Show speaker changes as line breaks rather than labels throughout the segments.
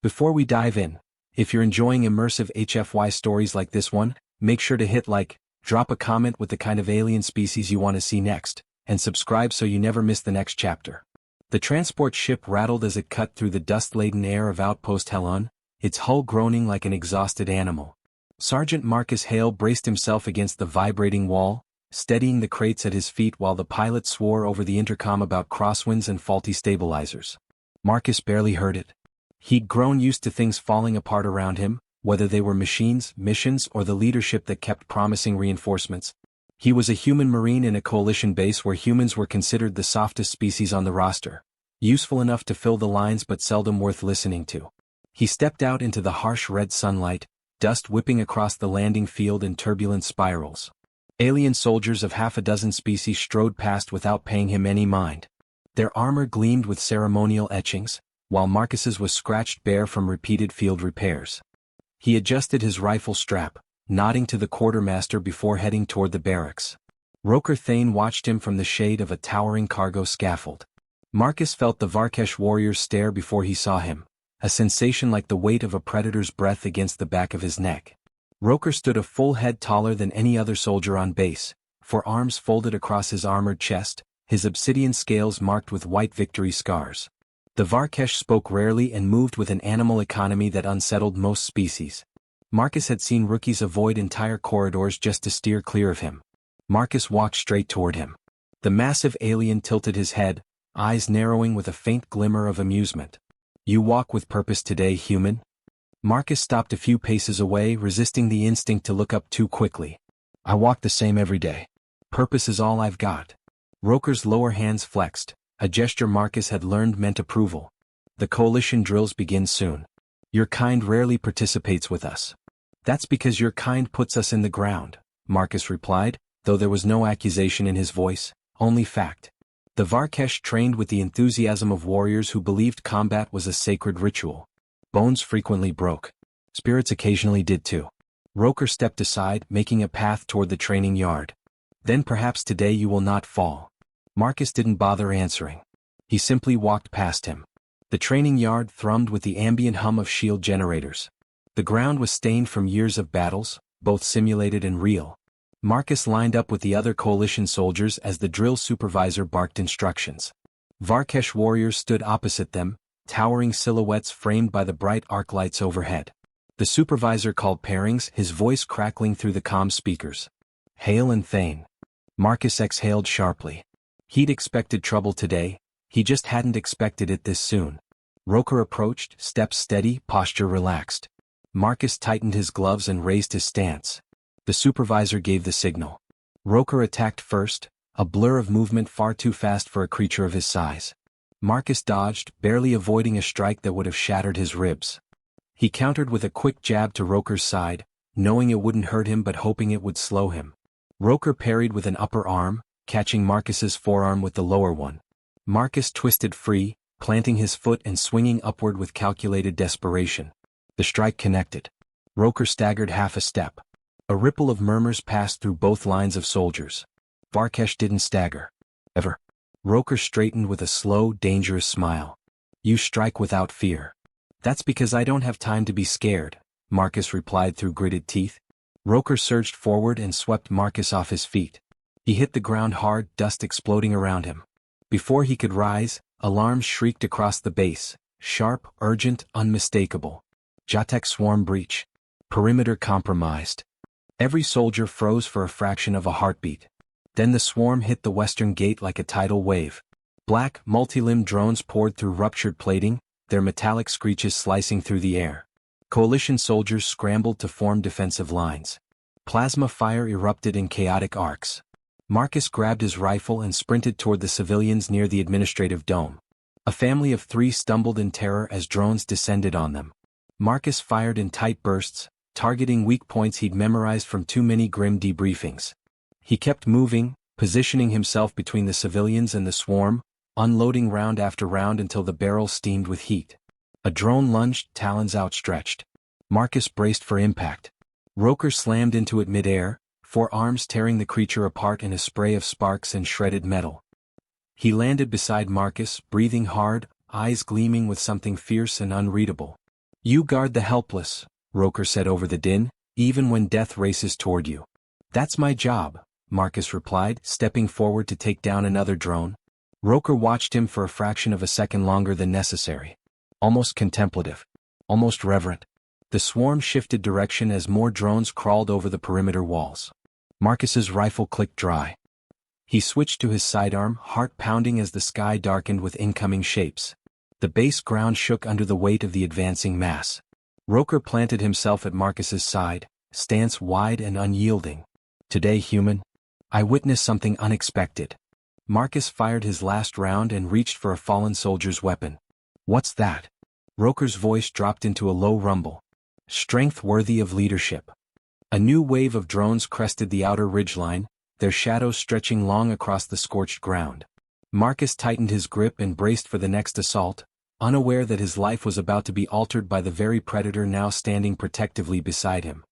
Before we dive in, if you're enjoying immersive HFY stories like this one, make sure to hit like, drop a comment with the kind of alien species you want to see next, and subscribe so you never miss the next chapter. The transport ship rattled as it cut through the dust-laden air of Outpost Helen, its hull groaning like an exhausted animal. Sergeant Marcus Hale braced himself against the vibrating wall, steadying the crates at his feet while the pilot swore over the intercom about crosswinds and faulty stabilizers. Marcus barely heard it. He'd grown used to things falling apart around him, whether they were machines, missions, or the leadership that kept promising reinforcements. He was a human marine in a coalition base where humans were considered the softest species on the roster, useful enough to fill the lines but seldom worth listening to. He stepped out into the harsh red sunlight, dust whipping across the landing field in turbulent spirals. Alien soldiers of half a dozen species strode past without paying him any mind. Their armor gleamed with ceremonial etchings, while Marcus's was scratched bare from repeated field repairs. He adjusted his rifle strap, nodding to the quartermaster before heading toward the barracks. Roker Thane watched him from the shade of a towering cargo scaffold. Marcus felt the Varkesh warrior's stare before he saw him, a sensation like the weight of a predator's breath against the back of his neck. Roker stood a full head taller than any other soldier on base, forearms folded across his armored chest, his obsidian scales marked with white victory scars. The Varkesh spoke rarely and moved with an animal economy that unsettled most species. Marcus had seen rookies avoid entire corridors just to steer clear of him. Marcus walked straight toward him. The massive alien tilted his head, eyes narrowing with a faint glimmer of amusement. "You walk with purpose today, human?" Marcus stopped a few paces away, resisting the instinct to look up too quickly. "I walk the same every day. Purpose is all I've got." Roker's lower hands flexed, a gesture Marcus had learned meant approval. "The coalition drills begin soon. Your kind rarely participates with us." "That's because your kind puts us in the ground," Marcus replied, though there was no accusation in his voice, only fact. The Varkesh trained with the enthusiasm of warriors who believed combat was a sacred ritual. Bones frequently broke. Spirits occasionally did too. Roker stepped aside, making a path toward the training yard. "Then perhaps today you will not fall." Marcus didn't bother answering. He simply walked past him. The training yard thrummed with the ambient hum of shield generators. The ground was stained from years of battles, both simulated and real. Marcus lined up with the other coalition soldiers as the drill supervisor barked instructions. Varkesh warriors stood opposite them, towering silhouettes framed by the bright arc lights overhead. The supervisor called pairings, his voice crackling through the comm speakers. "Hale and Thane." Marcus exhaled sharply. He'd expected trouble today, he just hadn't expected it this soon. Roker approached, steps steady, posture relaxed. Marcus tightened his gloves and raised his stance. The supervisor gave the signal. Roker attacked first, a blur of movement far too fast for a creature of his size. Marcus dodged, barely avoiding a strike that would have shattered his ribs. He countered with a quick jab to Roker's side, knowing it wouldn't hurt him but hoping it would slow him. Roker parried with an upper arm, catching Marcus's forearm with the lower one. Marcus twisted free, planting his foot and swinging upward with calculated desperation. The strike connected. Roker staggered half a step. A ripple of murmurs passed through both lines of soldiers. Varkesh didn't stagger. Ever. Roker straightened with a slow, dangerous smile. "You strike without fear." "That's because I don't have time to be scared," Marcus replied through gritted teeth. Roker surged forward and swept Marcus off his feet. He hit the ground hard, dust exploding around him. Before he could rise, alarms shrieked across the base, sharp, urgent, unmistakable. Jatek swarm breach. Perimeter compromised. Every soldier froze for a fraction of a heartbeat. Then the swarm hit the western gate like a tidal wave. Black, multi-limbed drones poured through ruptured plating, their metallic screeches slicing through the air. Coalition soldiers scrambled to form defensive lines. Plasma fire erupted in chaotic arcs. Marcus grabbed his rifle and sprinted toward the civilians near the administrative dome. A family of 3 stumbled in terror as drones descended on them. Marcus fired in tight bursts, targeting weak points he'd memorized from too many grim debriefings. He kept moving, positioning himself between the civilians and the swarm, unloading round after round until the barrel steamed with heat. A drone lunged, talons outstretched. Marcus braced for impact. Roker slammed into it mid-air, forearms tearing the creature apart in a spray of sparks and shredded metal. He landed beside Marcus, breathing hard, eyes gleaming with something fierce and unreadable. You guard the helpless, Roker said over the din, even when death races toward you. That's my job, Marcus replied, stepping forward to take down another drone. Roker watched him for a fraction of a second longer than necessary. Almost contemplative. Almost reverent. The swarm shifted direction as more drones crawled over the perimeter walls. Marcus's rifle clicked dry. He switched to his sidearm, heart pounding as the sky darkened with incoming shapes. The base ground shook under the weight of the advancing mass. Roker planted himself at Marcus's side, stance wide and unyielding. Today, human, I witnessed something unexpected. Marcus fired his last round and reached for a fallen soldier's weapon. What's that? Roker's voice dropped into a low rumble. Strength worthy of leadership. A new wave of drones crested the outer ridgeline, their shadows stretching long across the scorched ground. Marcus tightened his grip and braced for the next assault, unaware that his life was about to be altered by the very predator now standing protectively beside him.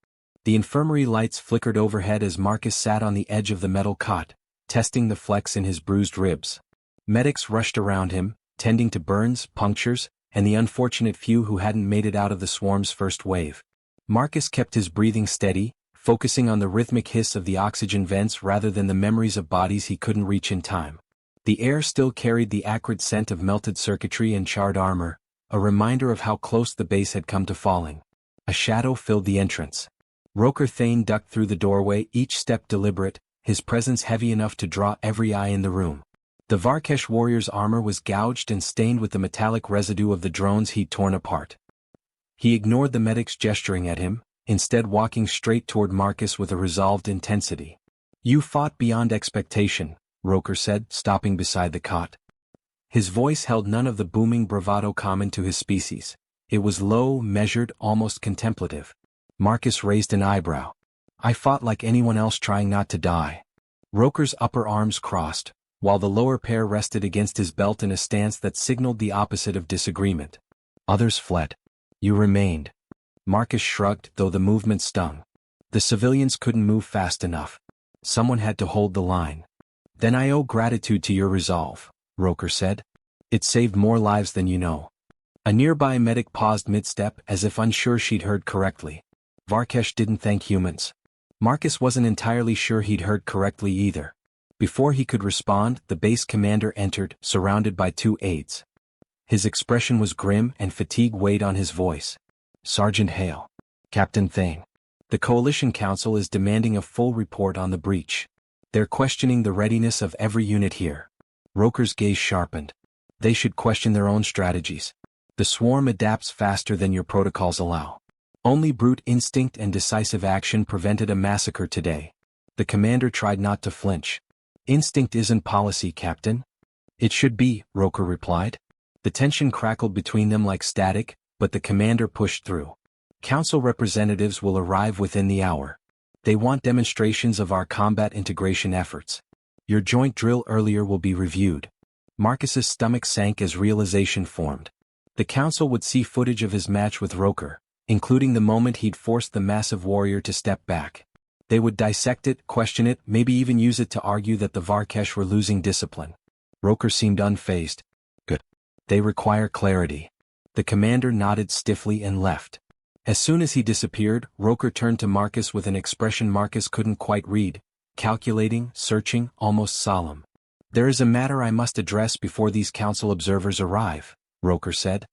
The infirmary lights flickered overhead as Marcus sat on the edge of the metal cot, testing the flex in his bruised ribs. Medics rushed around him, tending to burns, punctures, and the unfortunate few who hadn't made it out of the swarm's first wave. Marcus kept his breathing steady, focusing on the rhythmic hiss of the oxygen vents rather than the memories of bodies he couldn't reach in time. The air still carried the acrid scent of melted circuitry and charred armor, a reminder of how close the base had come to falling. A shadow filled the entrance. Roker Thane ducked through the doorway, each step deliberate, his presence heavy enough to draw every eye in the room. The Varkesh warrior's armor was gouged and stained with the metallic residue of the drones he'd torn apart. He ignored the medics gesturing at him, instead walking straight toward Marcus with a resolved intensity. You fought beyond expectation, Roker said, stopping beside the cot. His voice held none of the booming bravado common to his species. It was low, measured, almost contemplative. Marcus raised an eyebrow. I fought like anyone else trying not to die. Roker's upper arms crossed, while the lower pair rested against his belt in a stance that signaled the opposite of disagreement. Others fled. You remained. Marcus shrugged, though the movement stung. The civilians couldn't move fast enough. Someone had to hold the line. Then I owe gratitude to your resolve, Roker said. It saved more lives than you know. A nearby medic paused mid-step as if unsure she'd heard correctly. Varkesh didn't thank humans. Marcus wasn't entirely sure he'd heard correctly either. Before he could respond, the base commander entered, surrounded by two aides. His expression was grim and fatigue weighed on his voice. Sergeant Hale. Captain Thane. The Coalition Council is demanding a full report on the breach. They're questioning the readiness of every unit here. Roker's gaze sharpened. They should question their own strategies. The swarm adapts faster than your protocols allow. Only brute instinct and decisive action prevented a massacre today. The commander tried not to flinch. Instinct isn't policy, Captain. It should be, Roker replied. The tension crackled between them like static, but the commander pushed through. Council representatives will arrive within the hour. They want demonstrations of our combat integration efforts. Your joint drill earlier will be reviewed. Marcus's stomach sank as realization formed. The council would see footage of his match with Roker, including the moment he'd forced the massive warrior to step back. They would dissect it, question it, maybe even use it to argue that the Varkesh were losing discipline. Roker seemed unfazed. Good. They require clarity. The commander nodded stiffly and left. As soon as he disappeared, Roker turned to Marcus with an expression Marcus couldn't quite read, calculating, searching, almost solemn. There is a matter I must address before these council observers arrive, Roker said.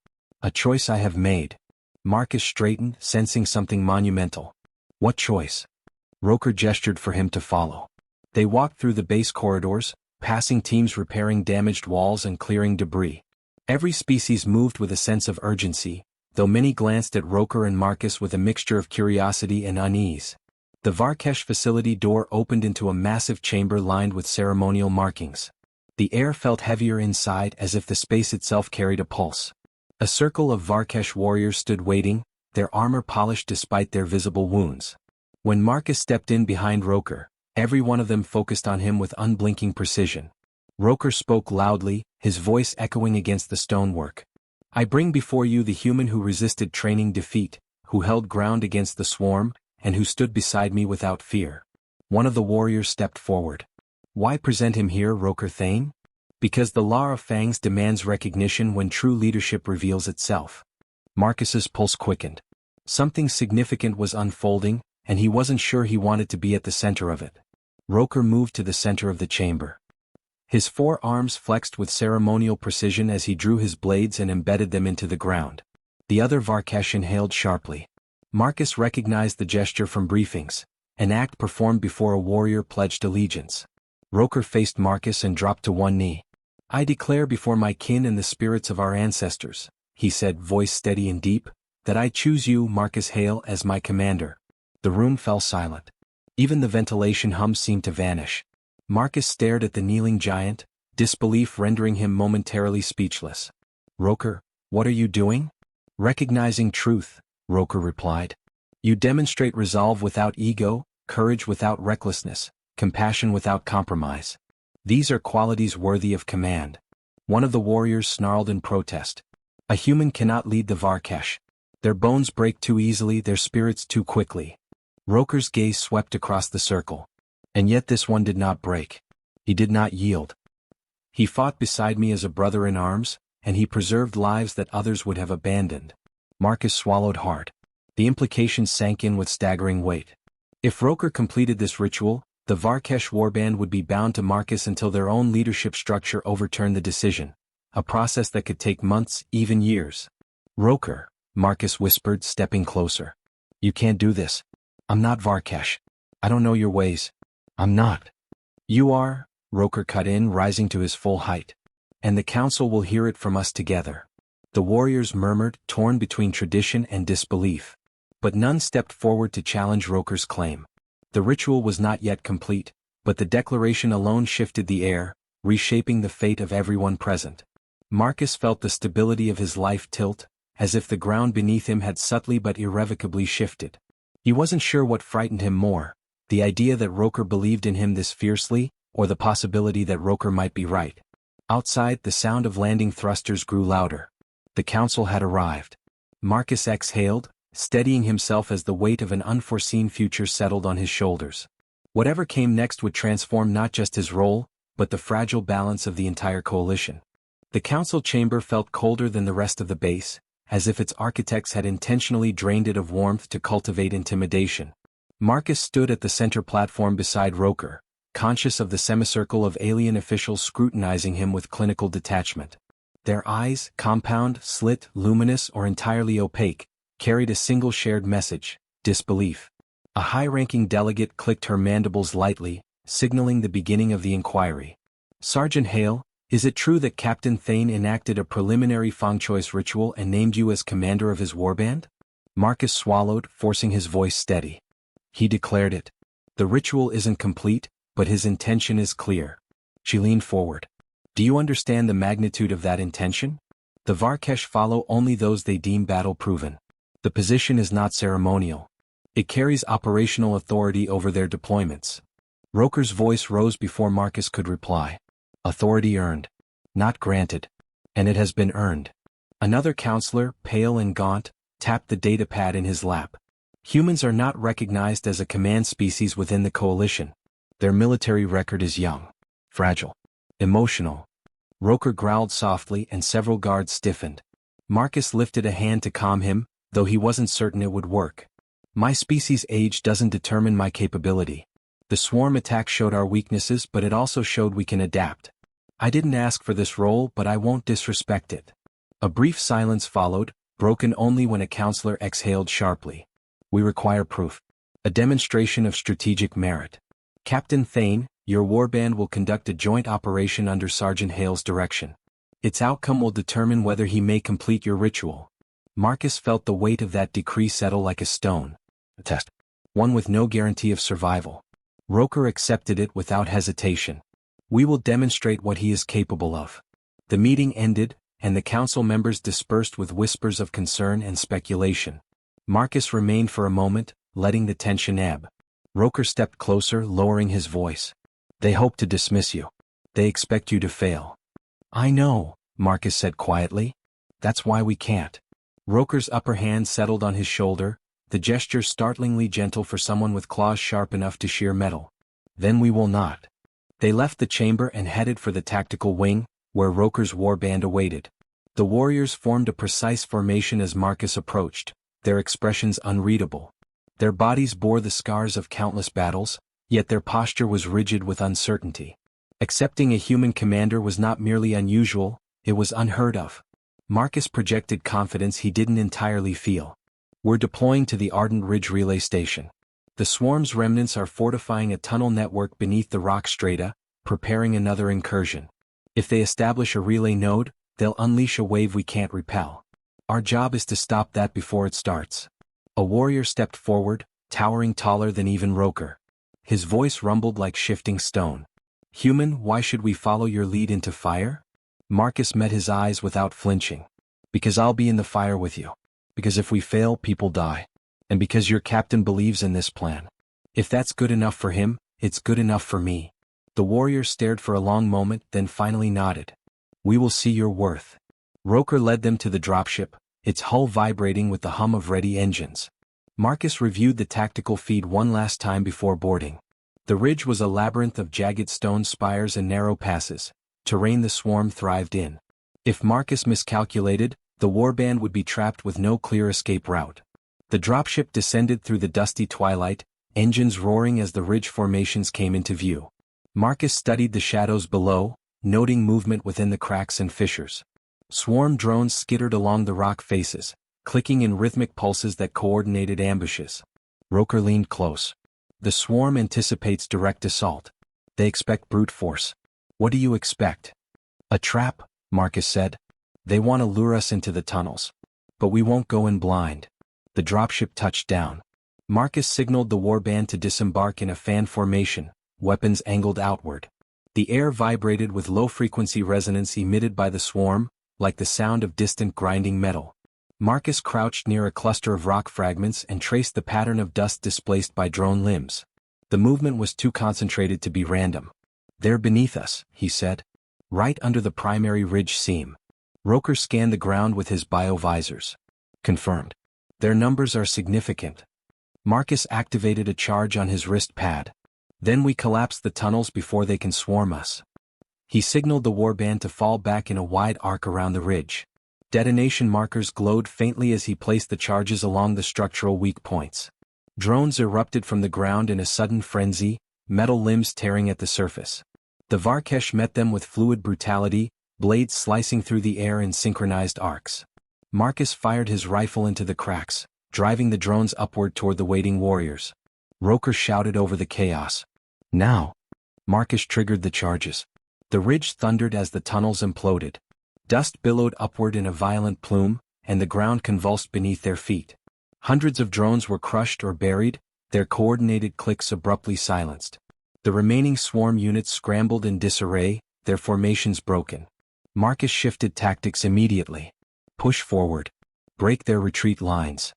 A choice I have made. Marcus straightened, sensing something monumental. What choice? Roker gestured for him to follow. They walked through the base corridors, passing teams repairing damaged walls and clearing debris. Every species moved with a sense of urgency, though many glanced at Roker and Marcus with a mixture of curiosity and unease. The Varkesh facility door opened into a massive chamber lined with ceremonial markings. The air felt heavier inside as if the space itself carried a pulse. A circle of Varkesh warriors stood waiting, their armor polished despite their visible wounds. When Marcus stepped in behind Roker, every one of them focused on him with unblinking precision. Roker spoke loudly, his voice echoing against the stonework. I bring before you the human who resisted training defeat, who held ground against the swarm, and who stood beside me without fear. One of the warriors stepped forward. Why present him here, Roker Thane? Because the Law of Fangs demands recognition when true leadership reveals itself. Marcus's pulse quickened. Something significant was unfolding, and he wasn't sure he wanted to be at the center of it. Roker moved to the center of the chamber. His 4 arms flexed with ceremonial precision as he drew his blades and embedded them into the ground. The other Varkesh inhaled sharply. Marcus recognized the gesture from briefings, an act performed before a warrior pledged allegiance. Roker faced Marcus and dropped to one knee. "I declare before my kin and the spirits of our ancestors," he said, voice steady and deep, "that I choose you, Marcus Hale, as my commander." The room fell silent. Even the ventilation hum seemed to vanish. Marcus stared at the kneeling giant, disbelief rendering him momentarily speechless. "Roker, what are you doing?" "Recognizing truth," Roker replied. "You demonstrate resolve without ego, courage without recklessness, compassion without compromise. These are qualities worthy of command." One of the warriors snarled in protest. "A human cannot lead the Varkesh. Their bones break too easily, their spirits too quickly." Roker's gaze swept across the circle. "And yet this one did not break. He did not yield. He fought beside me as a brother in arms, and he preserved lives that others would have abandoned." Marcus swallowed hard. The implications sank in with staggering weight. If Roker completed this ritual, the Varkesh warband would be bound to Marcus until their own leadership structure overturned the decision, a process that could take months, even years. "Roker," Marcus whispered, stepping closer. "You can't do this. I'm not Varkesh. I don't know your ways." "I'm not." "You are," Roker cut in, rising to his full height. "And the council will hear it from us together." The warriors murmured, torn between tradition and disbelief. But none stepped forward to challenge Roker's claim. The ritual was not yet complete, but the declaration alone shifted the air, reshaping the fate of everyone present. Marcus felt the stability of his life tilt, as if the ground beneath him had subtly but irrevocably shifted. He wasn't sure what frightened him more, the idea that Roker believed in him this fiercely, or the possibility that Roker might be right. Outside, the sound of landing thrusters grew louder. The council had arrived. Marcus exhaled, steadying himself as the weight of an unforeseen future settled on his shoulders. Whatever came next would transform not just his role, but the fragile balance of the entire coalition. The council chamber felt colder than the rest of the base, as if its architects had intentionally drained it of warmth to cultivate intimidation. Marcus stood at the center platform beside Roker, conscious of the semicircle of alien officials scrutinizing him with clinical detachment. Their eyes, compound, slit, luminous, or entirely opaque, carried a single shared message: disbelief. A high-ranking delegate clicked her mandibles lightly, signaling the beginning of the inquiry. "Sergeant Hale, is it true that Captain Thane enacted a preliminary feng choice ritual and named you as commander of his warband?" Marcus swallowed, forcing his voice steady. "He declared it. The ritual isn't complete, but his intention is clear." She leaned forward. "Do you understand the magnitude of that intention? The Varkesh follow only those they deem battle-proven. The position is not ceremonial. It carries operational authority over their deployments." Roker's voice rose before Marcus could reply. "Authority earned. Not granted. And it has been earned." Another counselor, pale and gaunt, tapped the datapad in his lap. "Humans are not recognized as a command species within the coalition. Their military record is young, fragile, emotional." Roker growled softly and several guards stiffened. Marcus lifted a hand to calm him, though he wasn't certain it would work. "My species' age doesn't determine my capability. The swarm attack showed our weaknesses, but it also showed we can adapt. I didn't ask for this role, but I won't disrespect it." A brief silence followed, broken only when a counselor exhaled sharply. "We require proof. A demonstration of strategic merit. Captain Thane, your warband will conduct a joint operation under Sergeant Hale's direction. Its outcome will determine whether he may complete your ritual." Marcus felt the weight of that decree settle like a stone. A test. One with no guarantee of survival. Roker accepted it without hesitation. "We will demonstrate what he is capable of." The meeting ended, and the council members dispersed with whispers of concern and speculation. Marcus remained for a moment, letting the tension ebb. Roker stepped closer, lowering his voice. "They hope to dismiss you. They expect you to fail." "I know," Marcus said quietly. "That's why we can't." Roker's upper hand settled on his shoulder, the gesture startlingly gentle for someone with claws sharp enough to shear metal. "Then we will not." They left the chamber and headed for the tactical wing, where Roker's warband awaited. The warriors formed a precise formation as Marcus approached, their expressions unreadable. Their bodies bore the scars of countless battles, yet their posture was rigid with uncertainty. Accepting a human commander was not merely unusual, it was unheard of. Marcus projected confidence he didn't entirely feel. We're deploying to the Ardent Ridge relay station. The swarm's remnants are fortifying a tunnel network beneath the rock strata, preparing another incursion. If they establish a relay node, they'll unleash a wave we can't repel. Our job is to stop that before it starts. A warrior stepped forward, towering taller than even Roker. His voice rumbled like shifting stone. Human, why should we follow your lead into fire? Marcus met his eyes without flinching. Because I'll be in the fire with you. Because if we fail, people die. And because your captain believes in this plan. If that's good enough for him, it's good enough for me. The warrior stared for a long moment, then finally nodded. We will see your worth. Roker led them to the dropship, its hull vibrating with the hum of ready engines. Marcus reviewed the tactical feed one last time before boarding. The ridge was a labyrinth of jagged stone spires and narrow passes, terrain the swarm thrived in. If Marcus miscalculated, the warband would be trapped with no clear escape route. The dropship descended through the dusty twilight, engines roaring as the ridge formations came into view. Marcus studied the shadows below, noting movement within the cracks and fissures. Swarm drones skittered along the rock faces, clicking in rhythmic pulses that coordinated ambushes. Roker leaned close. The swarm anticipates direct assault. They expect brute force. What do you expect? A trap, Marcus said. They want to lure us into the tunnels. But we won't go in blind. The dropship touched down. Marcus signaled the warband to disembark in a fan formation, weapons angled outward. The air vibrated with low-frequency resonance emitted by the swarm, like the sound of distant grinding metal. Marcus crouched near a cluster of rock fragments and traced the pattern of dust displaced by drone limbs. The movement was too concentrated to be random. They're beneath us, he said. Right under the primary ridge seam. Roker scanned the ground with his biovisors. Confirmed. Their numbers are significant. Marcus activated a charge on his wrist pad. Then we collapse the tunnels before they can swarm us. He signaled the warband to fall back in a wide arc around the ridge. Detonation markers glowed faintly as he placed the charges along the structural weak points. Drones erupted from the ground in a sudden frenzy, metal limbs tearing at the surface. The Varkesh met them with fluid brutality, blades slicing through the air in synchronized arcs. Marcus fired his rifle into the cracks, driving the drones upward toward the waiting warriors. Roker shouted over the chaos. Now! Marcus triggered the charges. The ridge thundered as the tunnels imploded. Dust billowed upward in a violent plume, and the ground convulsed beneath their feet. Hundreds of drones were crushed or buried, their coordinated clicks abruptly silenced. The remaining swarm units scrambled in disarray, their formations broken. Marcus shifted tactics immediately. Push forward. Break their retreat lines.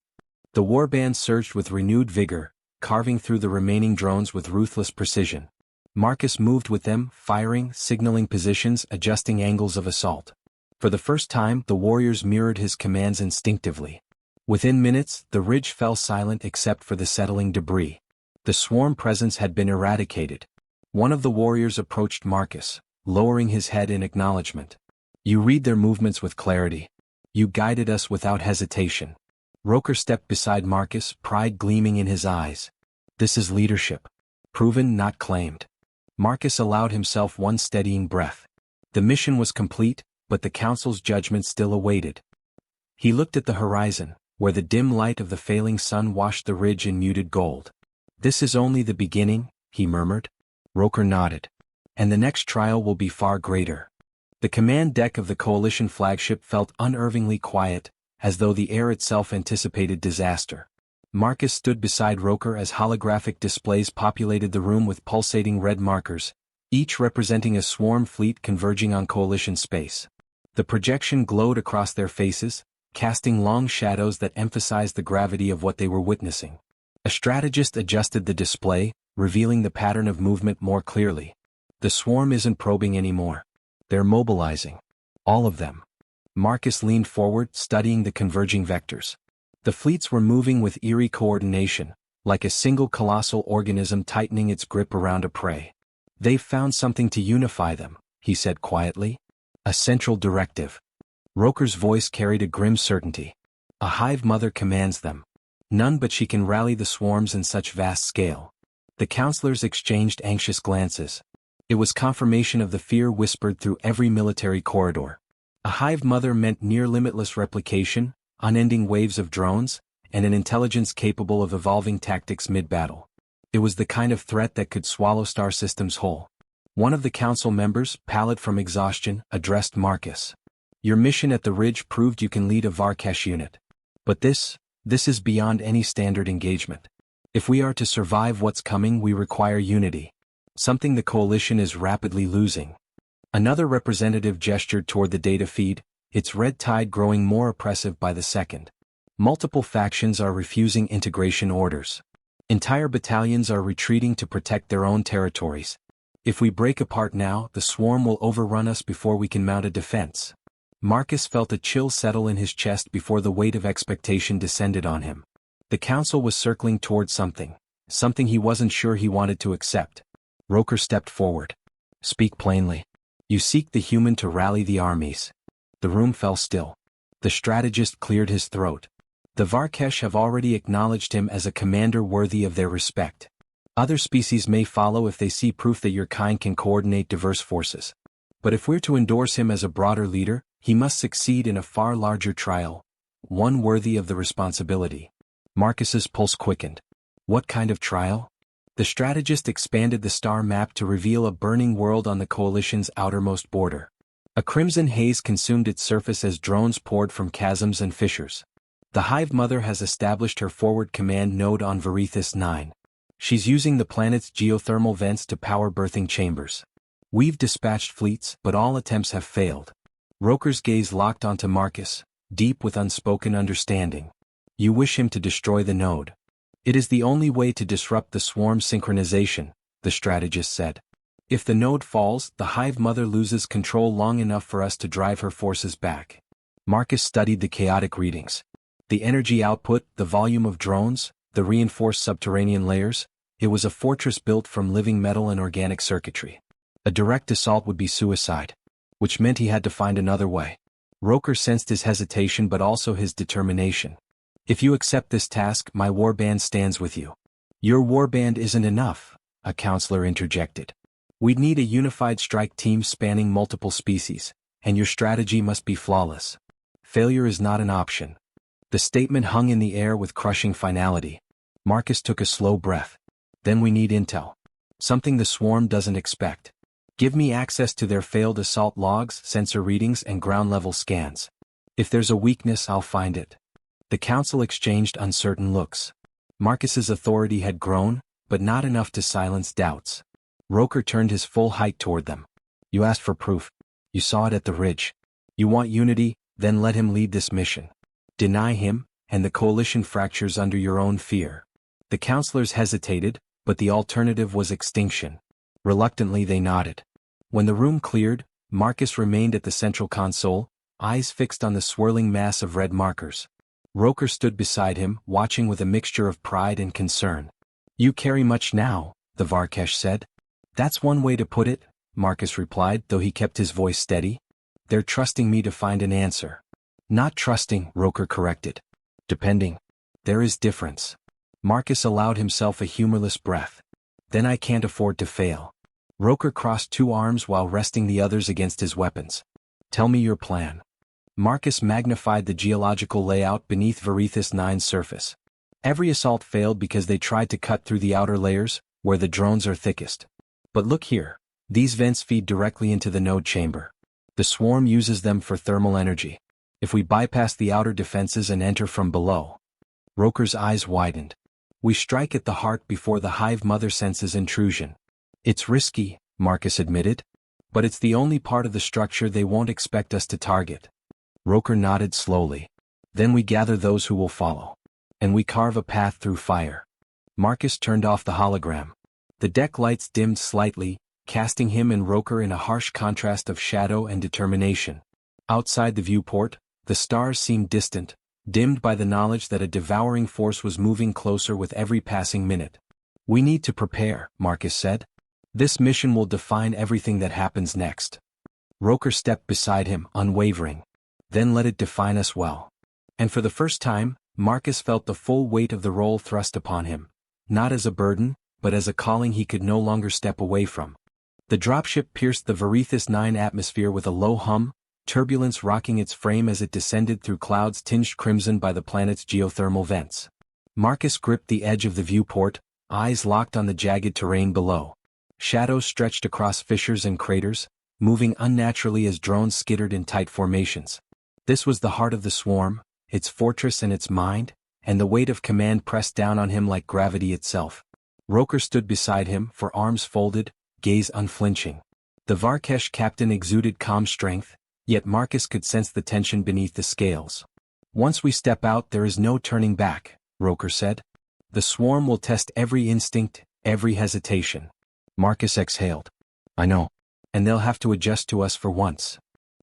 The warband surged with renewed vigor, carving through the remaining drones with ruthless precision. Marcus moved with them, firing, signaling positions, adjusting angles of assault. For the first time, the warriors mirrored his commands instinctively. Within minutes, the ridge fell silent except for the settling debris. The swarm presence had been eradicated. One of the warriors approached Marcus, lowering his head in acknowledgement. You read their movements with clarity. You guided us without hesitation. Roker stepped beside Marcus, pride gleaming in his eyes. This is leadership. Proven, not claimed. Marcus allowed himself one steadying breath. The mission was complete, but the council's judgment still awaited. He looked at the horizon, where the dim light of the failing sun washed the ridge in muted gold. This is only the beginning, he murmured. Roker nodded. And the next trial will be far greater. The command deck of the coalition flagship felt unnervingly quiet, as though the air itself anticipated disaster. Marcus stood beside Roker as holographic displays populated the room with pulsating red markers, each representing a swarm fleet converging on coalition space. The projection glowed across their faces, casting long shadows that emphasized the gravity of what they were witnessing. A strategist adjusted the display, revealing the pattern of movement more clearly. The swarm isn't probing anymore. They're mobilizing. All of them. Marcus leaned forward, studying the converging vectors. The fleets were moving with eerie coordination, like a single colossal organism tightening its grip around a prey. They've found something to unify them, he said quietly. A central directive. Roker's voice carried a grim certainty. A hive mother commands them. None but she can rally the swarms in such vast scale. The counselors exchanged anxious glances. It was confirmation of the fear whispered through every military corridor. A hive mother meant near limitless replication, unending waves of drones, and an intelligence capable of evolving tactics mid-battle. It was the kind of threat that could swallow star systems whole. One of the council members, pallid from exhaustion, addressed Marcus. Your mission at the Ridge proved you can lead a Varkesh unit. But this is beyond any standard engagement. If we are to survive what's coming, we require unity. Something the coalition is rapidly losing. Another representative gestured toward the data feed, its red tide growing more oppressive by the second. Multiple factions are refusing integration orders. Entire battalions are retreating to protect their own territories. If we break apart now, the swarm will overrun us before we can mount a defense. Marcus felt a chill settle in his chest before the weight of expectation descended on him. The council was circling toward something he wasn't sure he wanted to accept. Roker stepped forward. Speak plainly. You seek the human to rally the armies. The room fell still. The strategist cleared his throat. The Varkesh have already acknowledged him as a commander worthy of their respect. Other species may follow if they see proof that your kind can coordinate diverse forces. But if we're to endorse him as a broader leader, he must succeed in a far larger trial, one worthy of the responsibility. Marcus's pulse quickened. What kind of trial? The strategist expanded the star map to reveal a burning world on the coalition's outermost border. A crimson haze consumed its surface as drones poured from chasms and fissures. The Hive Mother has established her forward command node on Verus 9. She's using the planet's geothermal vents to power birthing chambers. We've dispatched fleets, but all attempts have failed. Roker's gaze locked onto Marcus, deep with unspoken understanding. You wish him to destroy the node. It is the only way to disrupt the swarm synchronization, the strategist said. If the node falls, the Hive Mother loses control long enough for us to drive her forces back. Marcus studied the chaotic readings. The energy output, the volume of drones, the reinforced subterranean layers. It was a fortress built from living metal and organic circuitry. A direct assault would be suicide. Which meant he had to find another way. Roker sensed his hesitation but also his determination. If you accept this task, my warband stands with you. Your warband isn't enough, a counselor interjected. We'd need a unified strike team spanning multiple species, and your strategy must be flawless. Failure is not an option. The statement hung in the air with crushing finality. Marcus took a slow breath. Then we need intel. Something the swarm doesn't expect. Give me access to their failed assault logs, sensor readings, and ground-level scans. If there's a weakness, I'll find it. The council exchanged uncertain looks. Marcus's authority had grown, but not enough to silence doubts. Roker turned his full height toward them. You asked for proof. You saw it at the Ridge. You want unity, then let him lead this mission. Deny him, and the coalition fractures under your own fear. The counselors hesitated, but the alternative was extinction. Reluctantly they nodded. When the room cleared, Marcus remained at the central console, eyes fixed on the swirling mass of red markers. Roker stood beside him, watching with a mixture of pride and concern. You carry much now, the Varkesh said. That's one way to put it, Marcus replied, though he kept his voice steady. They're trusting me to find an answer. Not trusting, Roker corrected. Depending. There is difference. Marcus allowed himself a humorless breath. Then I can't afford to fail. Roker crossed two arms while resting the others against his weapons. Tell me your plan. Marcus magnified the geological layout beneath Verus 9's surface. Every assault failed because they tried to cut through the outer layers, where the drones are thickest. But look here. These vents feed directly into the node chamber. The swarm uses them for thermal energy. If we bypass the outer defenses and enter from below. Roker's eyes widened. We strike at the heart before the Hive Mother senses intrusion. It's risky, Marcus admitted. But it's the only part of the structure they won't expect us to target. Roker nodded slowly. Then we gather those who will follow. And we carve a path through fire. Marcus turned off the hologram. The deck lights dimmed slightly, casting him and Roker in a harsh contrast of shadow and determination. Outside the viewport, the stars seemed distant, dimmed by the knowledge that a devouring force was moving closer with every passing minute. We need to prepare, Marcus said. This mission will define everything that happens next. Roker stepped beside him, unwavering. then let it define us well. And for the first time, Marcus felt the full weight of the role thrust upon him, not as a burden, but as a calling he could no longer step away from. The dropship pierced the Verus 9 atmosphere with a low hum, turbulence rocking its frame as it descended through clouds tinged crimson by the planet's geothermal vents. Marcus gripped the edge of the viewport, eyes locked on the jagged terrain below. Shadows stretched across fissures and craters, moving unnaturally as drones skittered in tight formations. This was the heart of the swarm, its fortress and its mind, and the weight of command pressed down on him like gravity itself. Roker stood beside him, for arms folded, gaze unflinching. The Varkesh captain exuded calm strength, yet Marcus could sense the tension beneath the scales. "Once we step out there is no turning back," Roker said. "The swarm will test every instinct, every hesitation." Marcus exhaled. "I know. And they'll have to adjust to us for once."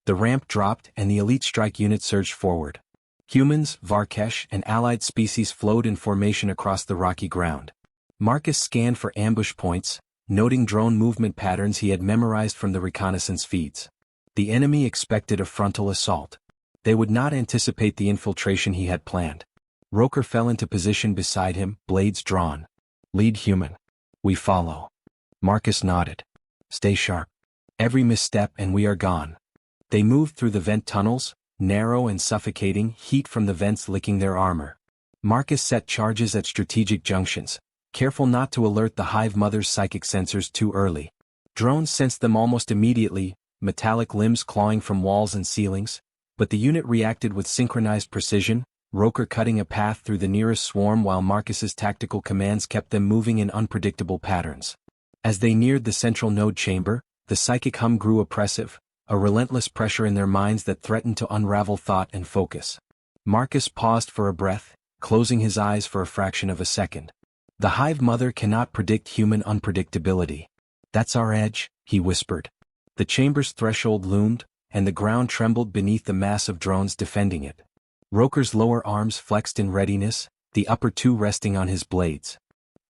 The ramp dropped and the elite strike unit surged forward. Humans, Varkesh, and allied species flowed in formation across the rocky ground. Marcus scanned for ambush points, noting drone movement patterns he had memorized from the reconnaissance feeds. The enemy expected a frontal assault. They would not anticipate the infiltration he had planned. Roker fell into position beside him, blades drawn. "Lead human. We follow." Marcus nodded. "Stay sharp. Every misstep and we are gone." They moved through the vent tunnels, narrow and suffocating, heat from the vents licking their armor. Marcus set charges at strategic junctions, careful not to alert the Hive Mother's psychic sensors too early. Drones sensed them almost immediately, metallic limbs clawing from walls and ceilings, but the unit reacted with synchronized precision, Roker cutting a path through the nearest swarm while Marcus's tactical commands kept them moving in unpredictable patterns. As they neared the central node chamber, the psychic hum grew oppressive, a relentless pressure in their minds that threatened to unravel thought and focus. Marcus paused for a breath, closing his eyes for a fraction of a second. "The Hive Mother cannot predict human unpredictability. That's our edge," he whispered. The chamber's threshold loomed, and the ground trembled beneath the mass of drones defending it. Roker's lower arms flexed in readiness, the upper two resting on his blades.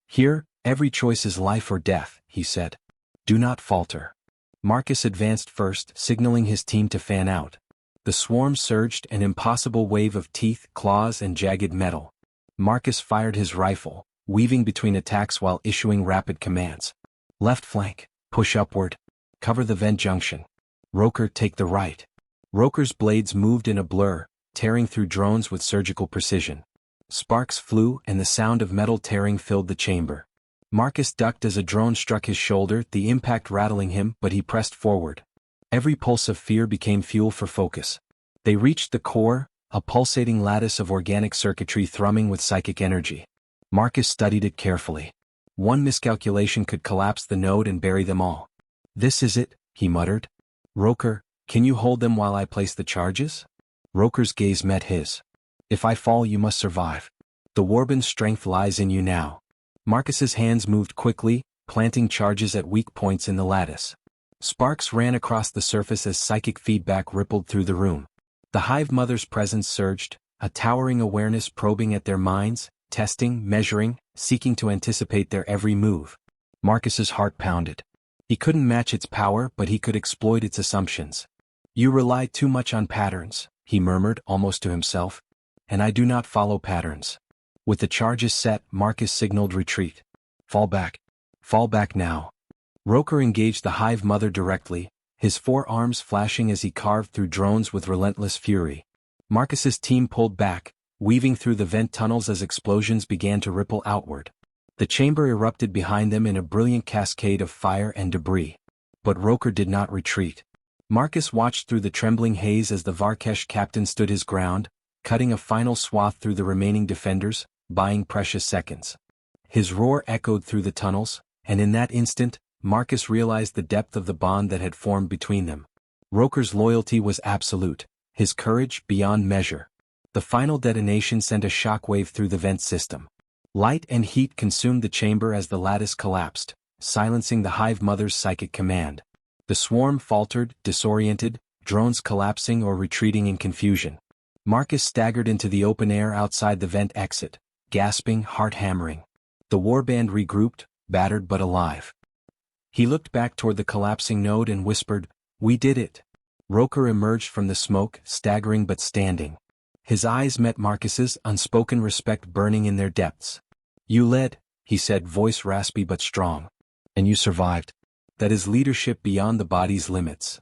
"Here, every choice is life or death," he said. "Do not falter." Marcus advanced first, signaling his team to fan out. The swarm surged, an impossible wave of teeth, claws, and jagged metal. Marcus fired his rifle, weaving between attacks while issuing rapid commands. "Left flank, push upward. Cover the vent junction. Roker, take the right." Roker's blades moved in a blur, tearing through drones with surgical precision. Sparks flew and the sound of metal tearing filled the chamber. Marcus ducked as a drone struck his shoulder, the impact rattling him, but he pressed forward. Every pulse of fear became fuel for focus. They reached the core, a pulsating lattice of organic circuitry thrumming with psychic energy. Marcus studied it carefully. One miscalculation could collapse the node and bury them all. "This is it," he muttered. "Roker, can you hold them while I place the charges?" Roker's gaze met his. "If I fall you must survive. The Warband's strength lies in you now." Marcus's hands moved quickly, planting charges at weak points in the lattice. Sparks ran across the surface as psychic feedback rippled through the room. The Hive Mother's presence surged, a towering awareness probing at their minds, testing, measuring, seeking to anticipate their every move. Marcus's heart pounded. He couldn't match its power, but he could exploit its assumptions. "You rely too much on patterns," he murmured almost to himself. "And I do not follow patterns." With the charges set, Marcus signaled retreat. "Fall back. Fall back now." Roker engaged the Hive Mother directly, his forearms flashing as he carved through drones with relentless fury. Marcus's team pulled back, weaving through the vent tunnels as explosions began to ripple outward. The chamber erupted behind them in a brilliant cascade of fire and debris. But Roker did not retreat. Marcus watched through the trembling haze as the Varkesh captain stood his ground, cutting a final swath through the remaining defenders, buying precious seconds. His roar echoed through the tunnels, and in that instant, Marcus realized the depth of the bond that had formed between them. Roker's loyalty was absolute, his courage beyond measure. The final detonation sent a shockwave through the vent system. Light and heat consumed the chamber as the lattice collapsed, silencing the Hive Mother's psychic command. The swarm faltered, disoriented, drones collapsing or retreating in confusion. Marcus staggered into the open air outside the vent exit, gasping, heart hammering. The warband regrouped, battered but alive. He looked back toward the collapsing node and whispered, "We did it. Roker emerged from the smoke, staggering but standing. His eyes met Marcus's, unspoken respect burning in their depths. "You led," he said, voice raspy but strong. "And you survived. That is leadership beyond the body's limits."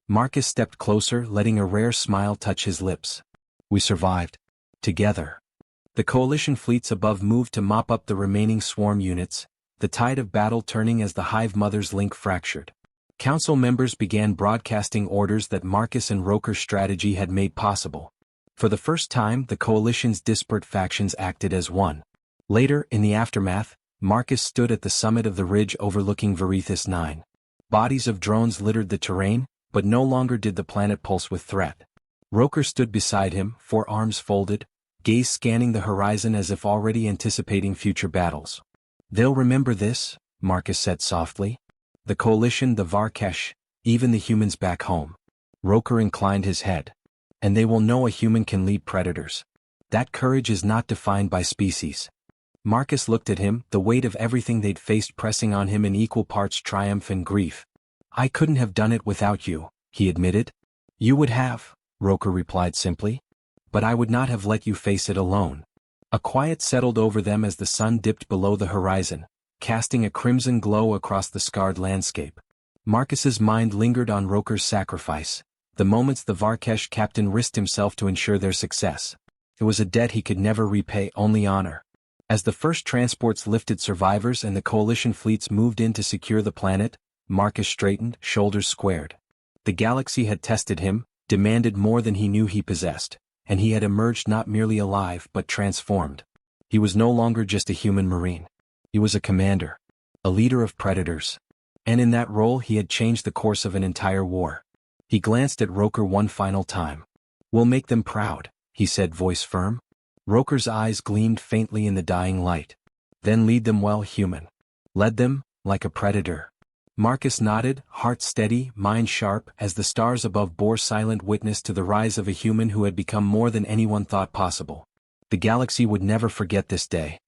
Marcus stepped closer, letting a rare smile touch his lips. "We survived. Together." The coalition fleets above moved to mop up the remaining swarm units, the tide of battle turning as the Hive Mother's link fractured. Council members began broadcasting orders that Marcus and Roker's strategy had made possible. For the first time, the coalition's disparate factions acted as one. Later, in the aftermath, Marcus stood at the summit of the ridge overlooking Verus 9. Bodies of drones littered the terrain, but no longer did the planet pulse with threat. Roker stood beside him, forearms folded, gaze scanning the horizon as if already anticipating future battles. "They'll remember this," Marcus said softly. "The coalition, the Varkesh, even the humans back home." Roker inclined his head. "And they will know a human can lead predators. That courage is not defined by species." Marcus looked at him, the weight of everything they'd faced pressing on him in equal parts triumph and grief. "I couldn't have done it without you," he admitted. "You would have," Roker replied simply. "But I would not have let you face it alone." A quiet settled over them as the sun dipped below the horizon, casting a crimson glow across the scarred landscape. Marcus's mind lingered on Roker's sacrifice, the moments the Varkesh captain risked himself to ensure their success. It was a debt he could never repay, only honor. As the first transports lifted survivors and the coalition fleets moved in to secure the planet, Marcus straightened, shoulders squared. The galaxy had tested him, demanded more than he knew he possessed, and he had emerged not merely alive but transformed. He was no longer just a human marine. He was a commander, a leader of predators. And in that role he had changed the course of an entire war. He glanced at Roker one final time. "We'll make them proud," he said, voice firm. Roker's eyes gleamed faintly in the dying light. "Then lead them well, human. Led them, like a predator." Marcus nodded, heart steady, mind sharp, as the stars above bore silent witness to the rise of a human who had become more than anyone thought possible. The galaxy would never forget this day.